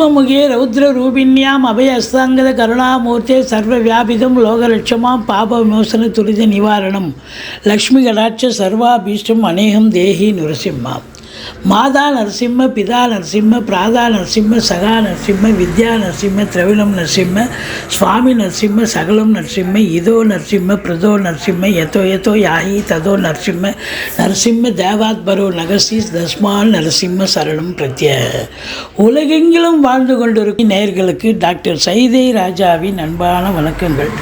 பத்மமுகே ரௌத்ரரூபிண்யாம் அபயஸ்தாங்கத கருணாமூர்த்தே சர்வவியாபிதம் லோகலட்சமாம் பாப விமோசன துரித நிவாரணம் லக்ஷ்மி கடாட்ச சர்வாபீஷ்டம் அநேகம் தேஹி நரசிம்மா. மாதா நரசிம்ம, பிதா நரசிம்ம, பிராதா நரசிம்ம, சகா நரசிம்ம, வித்யா நரசிம்ம, திரவிணம் நரசிம்ம, சுவாமி நரசிம்ம, சகலம் நரசிம்ம, இதோ நரசிம்ம, பிரதோ நரசிம்ம, யதோ யதோ யாஹி ததோ நரசிம்ம, நரசிம்ம தேவாத்பரோ நகசீஸ் தஸ்மான் நரசிம்ம சரணம் பிரத்ய. உலகெங்கிலும் வாழ்ந்து கொண்டிருக்கும் நேயர்களுக்கு டாக்டர் சைதை ராஜாவின் அன்பான வணக்கங்கள்.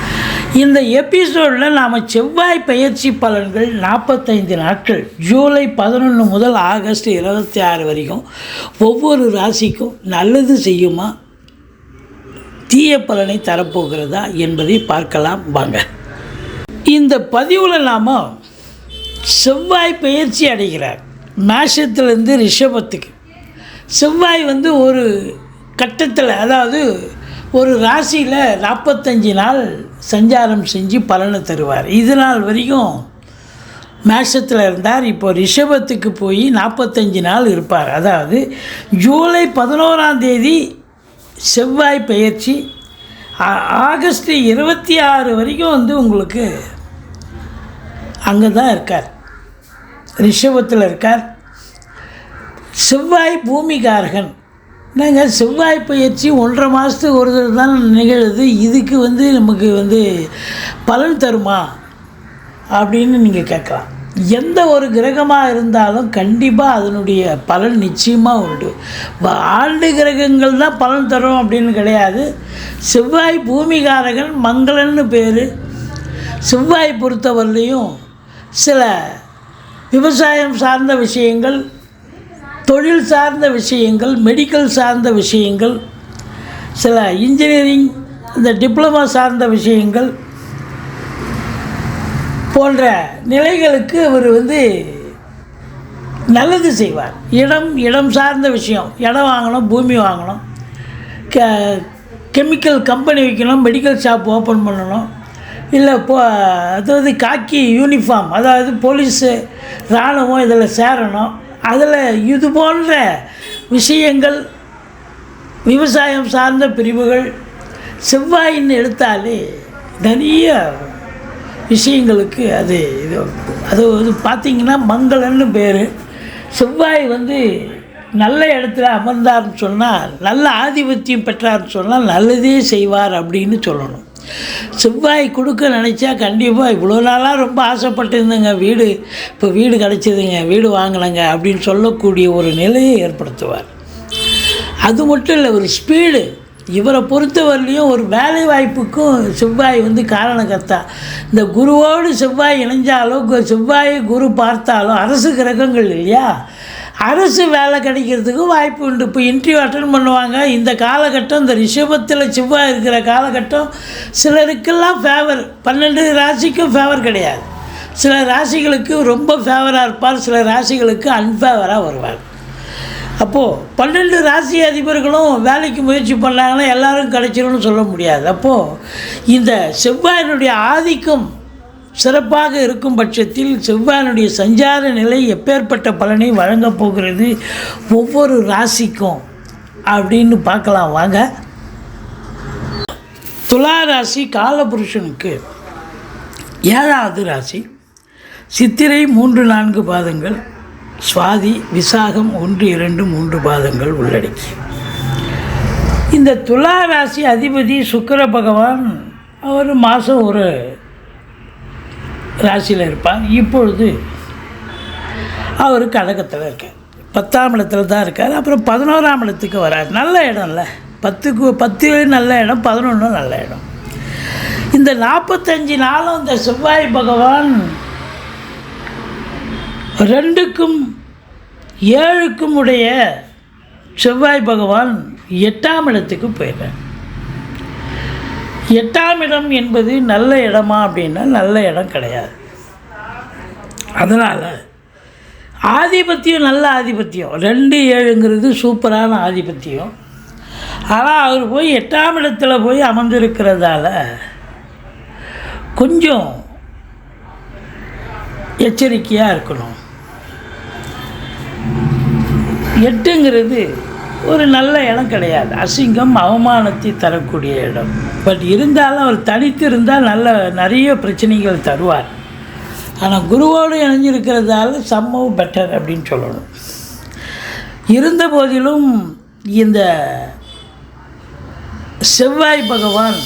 இந்த எபிசோடில் நாம் செவ்வாய் பயிற்சி பலன்கள் 45 நாட்கள், ஜூலை 11 முதல் ஆகஸ்ட் 26 வரைக்கும் ஒவ்வொரு ராசிக்கும் நல்லது செய்யுமா, தீய பலனை தரப்போகிறதா என்பதை பார்க்கலாம் வாங்க. இந்த பதிவில் நாம் செவ்வாய் பயிற்சி அடைகிறார் மேஷத்திலேருந்து ரிஷபத்துக்கு. செவ்வாய் ஒரு கட்டத்தில், அதாவது ஒரு ராசியில் 45 நாள் சஞ்சாரம் செஞ்சு பலனை தருவார். இது நாள் வரைக்கும் மேஷத்தில் இருந்தார். இப்போ ரிஷபத்துக்கு போய் 45 நாள் இருப்பார். அதாவது ஜூலை 11ஆம் தேதி செவ்வாய் பயிற்சி, ஆகஸ்ட் 26 வரைக்கும் உங்களுக்கு அங்கே தான் இருக்கார், ரிஷபத்தில் இருக்கார். செவ்வாய் பூமிகாரகன். நாங்கள் செவ்வாய் பயிற்சி 1.5 மாதத்துக்கு ஒரு தடவை தான் நிகழுது. இதுக்கு நமக்கு பலன் தருமா அப்படின்னு நீங்கள் கேட்கலாம். எந்த ஒரு கிரகமாக இருந்தாலும் கண்டிப்பாக அதனுடைய பலன் நிச்சயமாக உண்டு. ஆண்டு கிரகங்கள் தான் பலன் தரும் அப்படின்னு கிடையாது. செவ்வாய் பூமிகாரகன், மங்களன்னு பேர். செவ்வாய் பொறுத்தவரையிலையும் சில விவசாயம் சார்ந்த விஷயங்கள், தொழில் சார்ந்த விஷயங்கள், மெடிக்கல் சார்ந்த விஷயங்கள், சில இன்ஜினியரிங், இந்த டிப்ளமா சார்ந்த விஷயங்கள் போன்ற நிலைகளுக்கு அவர் நல்லது செய்வார். இடம் சார்ந்த விஷயம், இடம் வாங்கணும், பூமி வாங்கணும், கெமிக்கல் கம்பெனி வைக்கணும், மெடிக்கல் ஷாப் ஓப்பன் பண்ணணும், இல்லை அதாவது காக்கி யூனிஃபார்ம், அதாவது போலீஸு இராணுவம் இதில் சேரணும், அதில் இது போன்ற விஷயங்கள், விவசாயம் சார்ந்த பிரிவுகள் செவ்வாயின்னு எடுத்தாலே நிறைய விஷயங்களுக்கு அது பார்த்திங்கன்னா மங்களன்னு பேர். செவ்வாய் நல்ல இடத்துல அமர்ந்தார்னு சொன்னால், நல்ல ஆதிபத்தியம் பெற்றார்னு சொன்னால் நல்லதே செய்வார் அப்படின்னு சொல்லணும். செவ்வாய் கொடுக்க நினச்சா கண்டிப்பாக, இவ்வளோ நாளாக ரொம்ப ஆசைப்பட்டிருந்தேங்க, இப்போ வீடு கிடச்சிதுங்க, வீடு வாங்கினங்க அப்படின்னு சொல்லக்கூடிய ஒரு நிலையை ஏற்படுத்துவார். அது மட்டும் இல்லை, ஒரு ஸ்பீடு. இவரை பொறுத்தவரையிலையும் ஒரு வேலை வாய்ப்புக்கும் செவ்வாய் காரணக்கர்த்தா. இந்த குருவோடு செவ்வாய் இணைஞ்சாலோ, செவ்வாயை குரு பார்த்தாலோ, அரசு கிரகங்கள் இல்லையா, அரசு வேலை கிடைக்கிறதுக்கும் வாய்ப்பு உண்டு. இப்போ இன்டர்வியூ அட்டன் பண்ணுவாங்க. இந்த காலகட்டம், இந்த ரிஷபத்தில் செவ்வாய் இருக்கிற காலகட்டம் சிலருக்கெல்லாம் ஃபேவர், 12 ராசிக்கும் ஃபேவர் கிடையாது. சில ராசிகளுக்கு ரொம்ப ஃபேவராக இருப்பார், சில ராசிகளுக்கு அன்ஃபேவராக வருவார். அப்போது 12 ராசி அதிபர்களும் வேலைக்கு முயற்சி பண்ணாங்கன்னா எல்லோரும் கிடைச்சிரும்னு சொல்ல முடியாது. அப்போது இந்த செவ்வாயினுடைய ஆதிக்கம் சிறப்பாக இருக்கும் பட்சத்தில் செவ்வாயினுடைய சஞ்சார நிலை எப்பேற்பட்ட பலனை வழங்கப் போகிறது ஒவ்வொரு ராசிக்கும் அப்படின்னு பார்க்கலாம் வாங்க. துலா ராசி காலபுருஷனுக்கு 7வது ராசி. சித்திரை 3-4 பாதங்கள், சுவாதி விசாகம் 1-2 3 பாதங்கள் உள்ளடக்கி. இந்த துலா ராசி அதிபதி சுக்கிர பகவான். அவர் மாதம் ஒரு ராசியில் இருப்பார். இப்பொழுது அவர் கடகத்தில் இருக்கார், 10ஆம் இடத்துல தான் இருக்கார். அப்புறம் 11ஆம் இடத்துக்கு வரார். நல்ல இடம்ல, 10 நல்ல இடம், 11 நல்ல இடம். இந்த 45 நாளும் இந்த செவ்வாய் பகவான் 2க்கும் 7க்கும் உடைய செவ்வாய் பகவான் 8ஆம் இடத்துக்கு போயிடுறார். 8ஆம் இடம் என்பது நல்ல இடமா அப்படின்னா நல்ல இடம் கிடையாது. அதனால் ஆதிபத்தியம், நல்ல ஆதிபத்தியம், 2-7ங்கிறது சூப்பரான ஆதிபத்தியம். ஆனால் அவர் போய் 8ஆம் இடத்துல போய் அமர்ந்திருக்கிறதால கொஞ்சம் எச்சரிக்கையாக இருக்கணும். 8ங்கிறது ஒரு நல்ல இடம் கிடையாது. அசிங்கம் அவமானத்தை தரக்கூடிய இடம். பட் இருந்தாலும் அவர் தனித்து இருந்தால் நிறைய பிரச்சனைகள் தருவார். ஆனால் குருவோடு இணைஞ்சிருக்கிறதால சம்மவ் பெட்டர் அப்படின்னு சொல்லணும். இருந்த போதிலும் இந்த செவ்வாய் பகவான்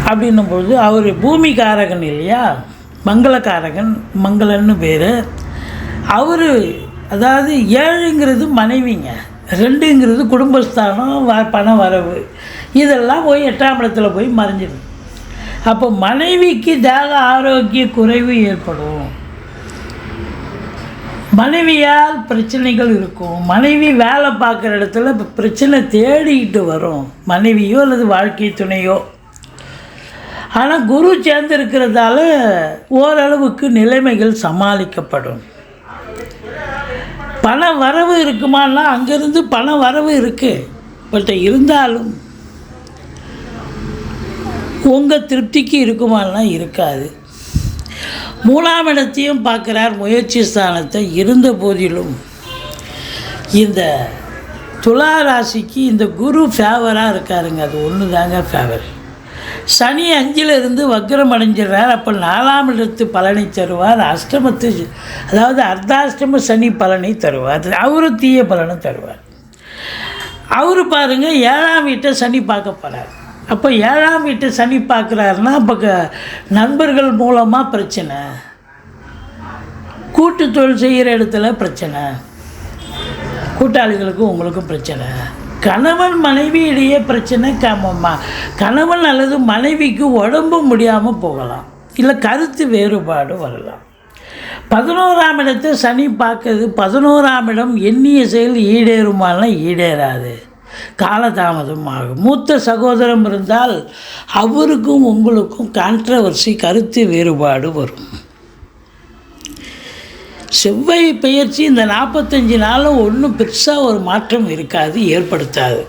அப்படின்னும்பொழுது அவர் பூமிகாரகன் இல்லையா, மங்களகாரகன், மங்களன்னு பேர். அவர் அதாவது 7ங்கிறது மனைவிங்க, 2ங்கிறது குடும்பஸ்தானம், பண வரவு, இதெல்லாம் போய் 8ஆம் இடத்துல போய் மறைஞ்சிடும். அப்போ மனைவிக்கு தேக ஆரோக்கிய குறைவு ஏற்படும், மனைவியால் பிரச்சனைகள் இருக்கும், மனைவி வேலை பார்க்குற இடத்துல பிரச்சனை தேடிக்கிட்டு வரும், மனைவியோ அல்லது வாழ்க்கை துணையோ. ஆனால் குரு சேர்ந்து இருக்கிறதால ஓரளவுக்கு நிலைமைகள் சமாளிக்கப்படும். பண வரவு இருக்குமான்னா அங்கேருந்து பண வரவு இருக்குது. பட் இருந்தாலும் உங்கள் திருப்திக்கு இருக்குமானா இருக்காது. 3ஆம் இடத்தையும் பார்க்குறார், முயற்சி ஸ்தானத்தை. இருந்த போதிலும் இந்த துலா ராசிக்கு இந்த குரு ஃபேவராக இருக்காருங்க. அது ஒன்று தாங்க ஃபேவர். சனி 5ல் வக்ரம் அடைஞ்சிடுறார். அப்போ 4ஆம் இடத்து பலனை தருவார். அஷ்டமத்து அதாவது அர்த்தாஷ்டம சனி பலனை தருவார். அவரு தீய பலனை தருவார். அவர் பாருங்கள் 7ஆம் வீட்டை சனி பார்க்க போகிறார். அப்போ 7ஆம் வீட்டை சனி பார்க்குறாருன்னா அப்போ நண்பர்கள் மூலமாக பிரச்சனை, கூட்டு தொழில் செய்கிற இடத்துல பிரச்சனை, கூட்டாளிகளுக்கும் உங்களுக்கும் பிரச்சனை, கணவன் மனைவி இடையே பிரச்சனை, கணவன் அல்லது மனைவிக்கு உடம்பு முடியாமல் போகலாம், இல்லை கருத்து வேறுபாடு வரலாம். 11ஆம் இடத்தை சனி பார்க்குறது. 11ஆம் இடம் எண்ணிய செயல் ஈடேறுமானால் ஈடேறாது, காலதாமதம் ஆகும். மூத்த சகோதரம் இருந்தால் அவருக்கும் உங்களுக்கும் கான்ட்ரவர்சி, கருத்து வேறுபாடு வரும். செவ்வாய் பெயர்ச்சி இந்த 45 நாளும் ஒன்றும் பெருசாக ஒரு மாற்றம் இருக்காது, ஏற்படுத்தாது.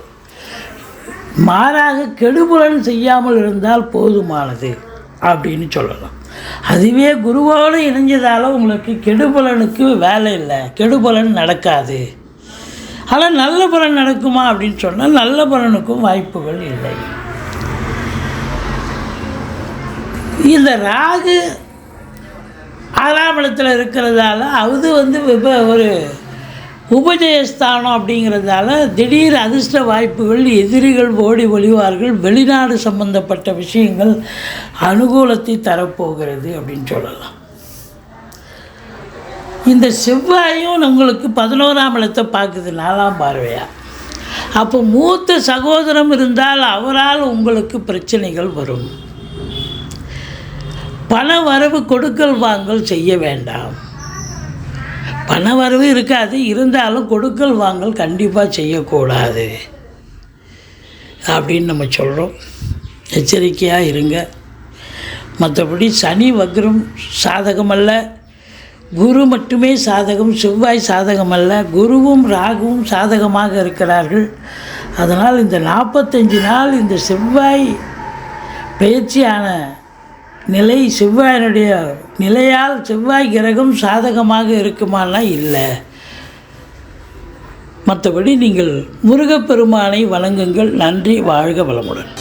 மாறாக கெடுபலன் செய்யாமல் இருந்தால் போதுமானது அப்படின்னு சொல்லலாம். அதுவே குருவோடு இணைஞ்சதால் உங்களுக்கு கெடுபலனுக்கு வேலை இல்லை, கெடுபலன் நடக்காது. ஆனால் நல்ல பலன் நடக்குமா அப்படின்னு சொன்னால் நல்ல பலனுக்கும் வாய்ப்புகள் இல்லை. இந்த ராகு 6ஆம் இடத்துல இருக்கிறதால அது ஒரு உபஜயஸ்தானம் அப்படிங்கிறதால திடீர் அதிர்ஷ்ட வாய்ப்புகள், எதிரிகள் ஓடி ஒளிவார்கள், வெளிநாடு சம்பந்தப்பட்ட விஷயங்கள் அனுகூலத்தை தரப்போகிறது அப்படின்னு சொல்லலாம். இந்த செவ்வாயும் உங்களுக்கு 11ஆம் இடத்தை பார்க்குது, 4ஆம் பார்வையாக. அப்போ மூத்த சகோதரம் இருந்தால் அவரால் உங்களுக்கு பிரச்சனைகள் வரும். பண வரவு கொடுக்கல் வாங்கல் செய்ய வேண்டாம். பண வரவு இருக்காது, இருந்தாலும் கொடுக்கல் வாங்கல் கண்டிப்பாக செய்யக்கூடாது அப்படின்னு நம்ம சொல்கிறோம். எச்சரிக்கையாக இருங்க. மற்றபடி சனி வக்ரம் சாதகமல்ல, குரு மட்டுமே சாதகம், செவ்வாய் சாதகமல்ல. குருவும் ராகுவும் சாதகமாக இருக்கிறார்கள். அதனால் இந்த 45 நாள் இந்த செவ்வாய் பயிற்சியான நிலை, செவ்வாயினுடைய நிலையால் செவ்வாய் கிரகம் சாதகமாக இருக்குமானா இல்லை. மற்றபடி நீங்கள் முருகப்பெருமானை வணங்குங்கள். நன்றி. வாழ்க வளமுடன்.